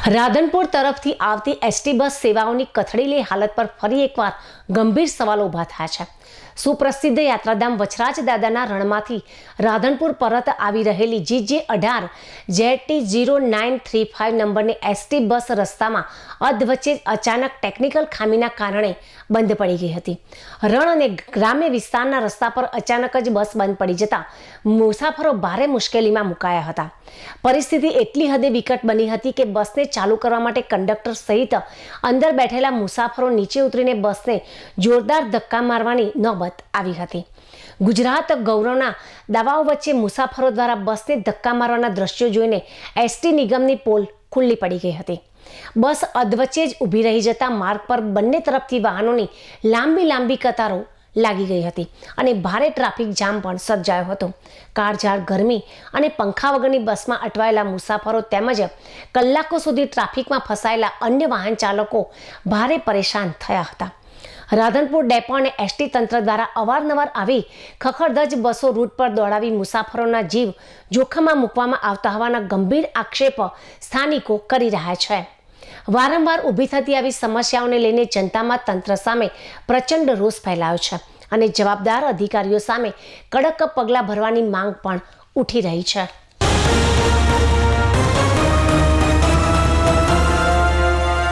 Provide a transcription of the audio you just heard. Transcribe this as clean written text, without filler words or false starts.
રાધનપુર તરફથી આવતી ST bus સેવાઓની કથળેલી હાલત પર ફરી એકવાર ગંભીર સવાલો ઊભા થયા છે। સુપ્રસિદ્ધ યાત્રાધામ વછરાજ દાદાના રણમાંથી રાધનપુર પરત આવી રહેલી GJ18 ZT0935 નંબરની એસટી બસ રસ્તામાં અધવચ્ચે અચાનક ટેકનિકલ ખામીના કારણે બંધ પડી ગઈ હતી। રણ અને ગ્રામ્ય વિસ્તારના રસ્તા પર અચાનક જ બસ બંધ પડી જતા મુસાફરો ભારે મુશ્કેલીમાં મુકાયા હતા। પરિસ્થિતિ એટલી હદે વિકટ બની હતી કે બસને ચાલુ કરવા માટે કંડક્ટર સહિત અંદર બેઠેલા મુસાફરો નીચે ઉતરીને બસને જોરદાર ધક્કા મારવાની નોબત આવી હતી। ગુજરાત ગૌરવના દાવાઓ વચ્ચે મુસાફરો દ્વારા બસને ધક્કા મારવાના દ્રશ્યો જોઈને એસટી નિગમની પોલ ખુલ્લી પડી ગઈ હતી। બસ અધવચ્ચે જ ઊભી રહી જતા માર્ગ પર બંને તરફથી વાહનોની લાંબી કતારો લાગી ગઈ હતી અને ભારે ટ્રાફિક જામ પણ સર્જાયો હતો। કાળઝાળ ગરમી અને પંખા વગરની બસમાં અટવાયેલા મુસાફરો તેમજ કલાકો સુધી ટ્રાફિકમાં ફસાયેલા અન્ય વાહન ચાલકો ભારે પરેશાન થયા હતા। રાધનપુર ડેપો અને એસટી તંત્ર દ્વારા અવારનવાર આવી ખખડધજ બસો રૂટ પર દોડાવી મુસાફરોના જીવ જોખમમાં મૂકવામાં આવતા હોવાના ગંભીર આક્ષેપ સ્થાનિકો કરી રહ્યા છે। વારંવાર ઊભી થતી આવી સમસ્યાઓને લઈને જનતામાં તંત્ર સામે પ્રચંડ રોષ ફેલાયો છે અને જવાબદાર અધિકારીઓ સામે કડક પગલાં ભરવાની માંગ પણ ઉઠી રહી છે।